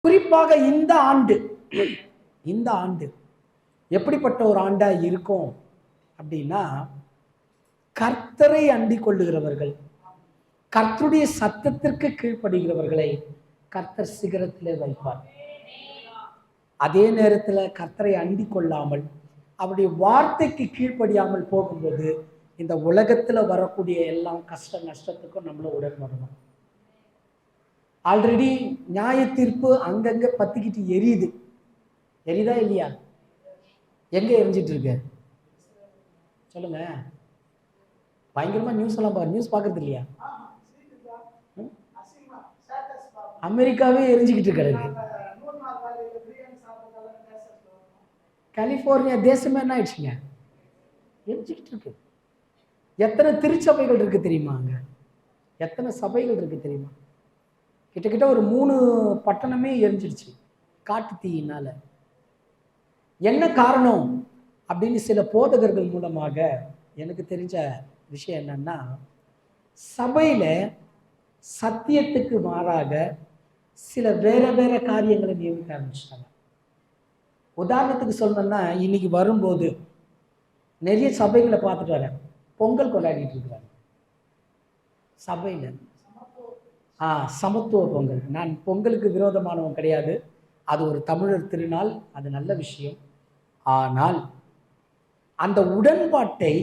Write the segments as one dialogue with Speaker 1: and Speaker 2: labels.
Speaker 1: குறிப்பாக இந்த ஆண்டு எப்படிப்பட்ட ஒரு ஆண்டா இருக்கும் அப்படின்னா, கர்த்தரை அண்டிக் கொள்ளுகிறவர்கள், கர்த்தருடைய சத்தத்திற்கு கீழ்ப்படுகிறவர்களை கர்த்தர் சிகரத்திலே வைப்பார். அதே நேரத்தில் கர்த்தரை அண்டிக் கொள்ளாமல் அவருடைய வார்த்தைக்கு கீழ்ப்படியாமல் போகும்போது இந்த உலகத்தில் வரக்கூடிய எல்லாம் கஷ்ட நஷ்டத்துக்கும் நம்மள உடன் வரணும். ஆல்ரெடி நியாய தீர்ப்பு அங்கங்க பத்திக்கிட்டு எரியுதா இல்லையா? எங்க எரிஞ்சிட்டு இருக்கு சொல்லுங்க. பயங்கரமா நியூஸ் எல்லாம் நியூஸ் பார்க்கறது இல்லையா? அமெரிக்காவே எரிஞ்சுக்கிட்டு இருக்கிறது. கலிபோர்னியா தேசமே என்ன ஆயிடுச்சுங்க, எரிஞ்சுக்கிட்டு இருக்கு. எத்தனை திருச்சபைகள் இருக்கு தெரியுமா? அங்க எத்தனை சபைகள் இருக்கு தெரியுமா? கிட்டத்தட்ட ஒரு 3 பட்டணமே எரிஞ்சிடுச்சு காட்டு தீயினால. என்ன காரணம் அப்படின்னு சில போதகர்கள் மூலமாக எனக்கு தெரிஞ்ச விஷயம் என்னன்னா, சபையில சத்தியத்துக்கு மாறாக சில வேற காரியங்களை நியமிக்க ஆரம்பிச்சிட்டாங்க. உதாரணத்துக்கு சொல்லணும்னா, இன்னைக்கு வரும்போது நிறைய சபைகளை பார்த்துட்டு வரேன், பொங்கல் கொண்டாடிட்டு இருக்கிறாங்க சபையில. சமத்துவ பொங்கல். நான் பொங்கலுக்கு விரோதமானவன் கிடையாது, அது ஒரு தமிழர் திருநாள், அது நல்ல விஷயம். ஆனால் அந்த உடன்பாட்டை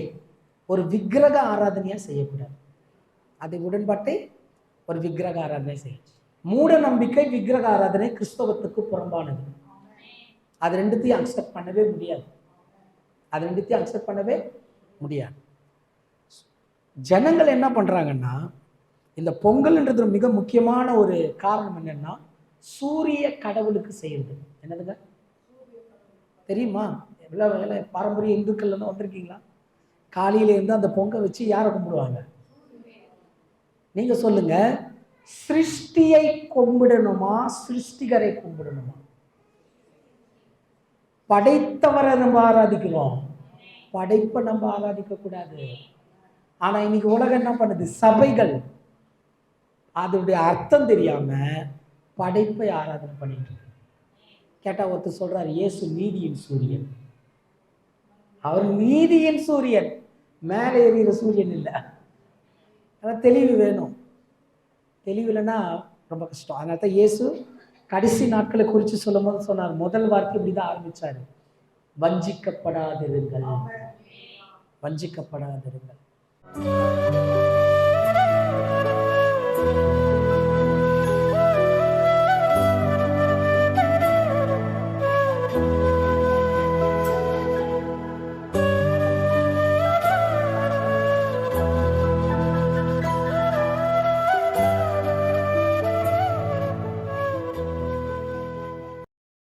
Speaker 1: ஒரு விக்கிரக ஆராதனையா செய்யக்கூடாது. அந்த உடன்பாட்டை ஒரு விக்கிரக ஆராதனை செய்ய. மூட நம்பிக்கை, விக்கிரக ஆராதனை கிறிஸ்தவத்துக்கு புறம்பானது. அது ரெண்டுத்தையும் அக்செப்ட் பண்ணவே முடியாது. ஜனங்கள் என்ன பண்றாங்கன்னா, இந்த பொங்கல்ன்றது மிக முக்கியமான ஒரு காரணம் என்னன்னா, சூரிய கடவுளுக்கு செய்யறது. என்னதுங்க தெரியுமா? எவ்வளவு பாரம்பரிய இந்துக்கள் வந்திருக்கீங்களா? காலையில இருந்து அந்த பொங்கல் வச்சு யாரை கும்பிடுவாங்க? நீங்க சொல்லுங்க. சிருஷ்டியை கும்பிடணுமா, சிருஷ்டிகரை கும்பிடணுமா? படைத்தவரை நம்ம ஆராதிக்கிறோம், படைப்பை நம்ம ஆராதிக்க கூடாது. ஆனா இன்னைக்கு உலகம் என்ன பண்ணுது? சபைகள் அதோடைய அர்த்தம் தெரியாம படைப்பை ஆராதனை பண்ணிட்டு. கேட்டா ஒருத்தர் சொல்றாரு, இயேசு நீதியின் சூரியன். அவர் நீதியின் சூரியன், மேலே எறிகிற சூரியன் இல்லை. அதான் தெளிவு வேணும். தெளிவு இல்லைன்னா ரொம்ப கஷ்டம். அதனால தான் இயேசு கடைசி நாட்களை குறித்து சொல்லும் போது சொன்னார், முதல் வார்த்தை இப்படிதான் ஆரம்பிச்சாரு, வஞ்சிக்கப்படாதிருங்கள்.